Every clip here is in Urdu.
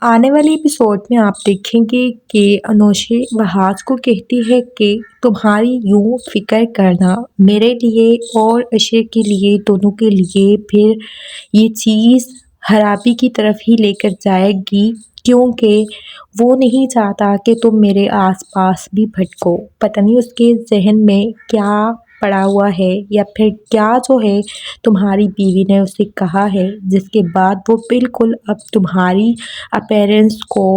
آنے والے ایپیسوڈ میں آپ دیکھیں گے کہ انوشے وہاس کو کہتی ہے کہ تمہاری یوں فکر کرنا میرے لیے اور عشر کے لیے دونوں کے لیے پھر یہ چیز خرابی کی طرف ہی لے کر جائے گی، کیونکہ وہ نہیں چاہتا کہ تم میرے آس پاس بھی بھٹکو۔ پتہ نہیں اس کے ذہن میں کیا پڑا ہوا ہے یا پھر کیا جو ہے تمہاری بیوی نے اسے کہا ہے، جس کے بعد وہ بالکل اب تمہاری اپیرنس کو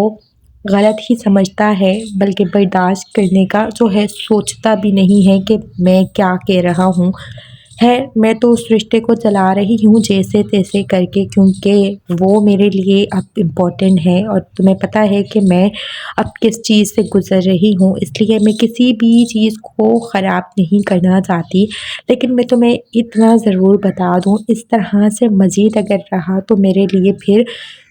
غلط ہی سمجھتا ہے، بلکہ برداشت کرنے کا جو ہے سوچتا بھی نہیں ہے کہ میں کیا کہہ رہا ہوں۔ میں تو اس رشتے کو چلا رہی ہوں جیسے تیسے کر کے، کیونکہ وہ میرے لیے اب امپورٹنٹ ہے، اور تمہیں پتہ ہے کہ میں اب کس چیز سے گزر رہی ہوں، اس لیے میں کسی بھی چیز کو خراب نہیں کرنا چاہتی۔ لیکن میں تمہیں اتنا ضرور بتا دوں، اس طرح سے مزید اگر رہا تو میرے لیے پھر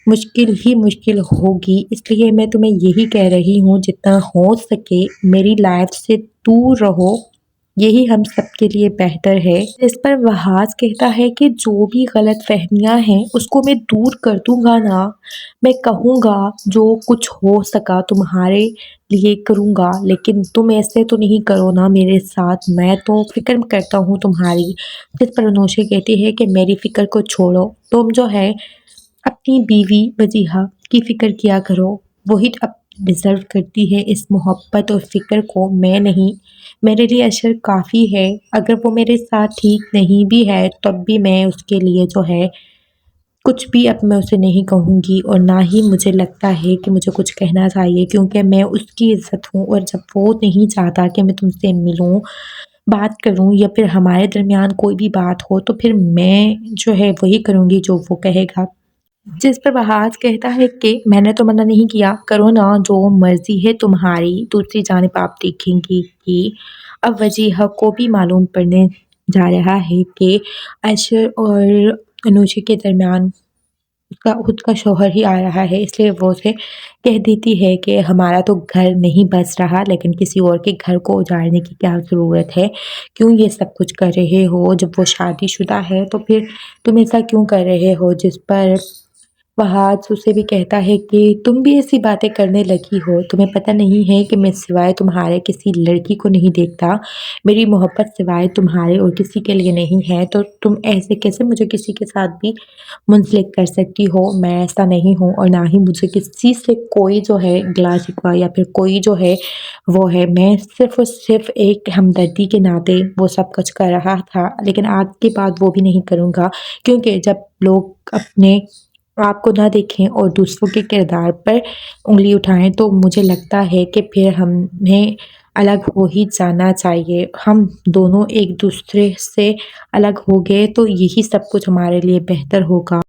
مشکل ہی مشکل ہوگی، اس لیے میں تمہیں یہی کہہ رہی ہوں جتنا ہو سکے میری لائف سے دور رہو، یہی ہم سب کے لیے بہتر ہے۔ اس پر وہاس کہتا ہے کہ جو بھی غلط فہمیاں ہیں اس کو میں دور کر دوں گا نا، میں کہوں گا جو کچھ ہو سکا تمہارے لیے کروں گا، لیکن تم ایسے تو نہیں کرو نا میرے ساتھ، میں تو فکر کرتا ہوں تمہاری۔ جس پر انوشے کہتی ہے کہ میری فکر کو چھوڑو، تم جو ہے اپنی بیوی وجیہہ کی فکر کیا کرو، وہی اب ڈیزرو کرتی ہے اس محبت اور فکر کو، میں نہیں۔ میرے لیے عشر کافی ہے، اگر وہ میرے ساتھ ٹھیک نہیں بھی ہے تب بھی میں اس کے لیے جو ہے کچھ بھی اب میں اسے نہیں کہوں گی، اور نہ ہی مجھے لگتا ہے کہ مجھے کچھ کہنا چاہیے، کیونکہ میں اس کی عزت ہوں، اور جب وہ نہیں چاہتا کہ میں تم سے ملوں، بات کروں، یا پھر ہمارے درمیان کوئی بھی بات ہو، تو پھر میں جو ہے وہی کروں گی جو وہ کہے گا۔ جس پر وہاس کہتا ہے کہ میں نے تو منع نہیں کیا، کرو نا جو مرضی ہے تمہاری۔ دوسری جانب آپ دیکھیں گی کہ اب وجیہہ کو بھی معلوم پڑنے جا رہا ہے کہ عشر اور انوشے کے درمیان خود کا شوہر ہی آ رہا ہے، اس لیے وہ اسے کہہ دیتی ہے کہ ہمارا تو گھر نہیں بس رہا، لیکن کسی اور کے گھر کو اجاڑنے کی کیا ضرورت ہے، کیوں یہ سب کچھ کر رہے ہو، جب وہ شادی شدہ ہے تو پھر تم ایسا کیوں کر رہے ہو۔ جس پر وہاس اسے بھی کہتا ہے کہ تم بھی ایسی باتیں کرنے لگی ہو، تمہیں پتہ نہیں ہے کہ میں سوائے تمہارے کسی لڑکی کو نہیں دیکھتا، میری محبت سوائے تمہارے اور کسی کے لیے نہیں ہے، تو تم ایسے کیسے مجھے کسی کے ساتھ بھی منسلک کر سکتی ہو، میں ایسا نہیں ہوں، اور نہ ہی مجھے کسی سے کوئی جو ہے گلا شکوہ یا پھر کوئی جو ہے وہ ہے، میں صرف اور صرف ایک ہمدردی کے ناطے وہ سب کچھ کر رہا تھا، لیکن آج کے بعد وہ بھی نہیں کروں گا، کیونکہ جب لوگ اپنے آپ کو نہ دیکھیں اور دوسروں کے کردار پر انگلی اٹھائیں تو مجھے لگتا ہے کہ پھر ہمیں الگ ہو ہی جانا چاہیے۔ ہم دونوں ایک دوسرے سے الگ ہو گئے تو یہی سب کچھ ہمارے لیے بہتر ہوگا۔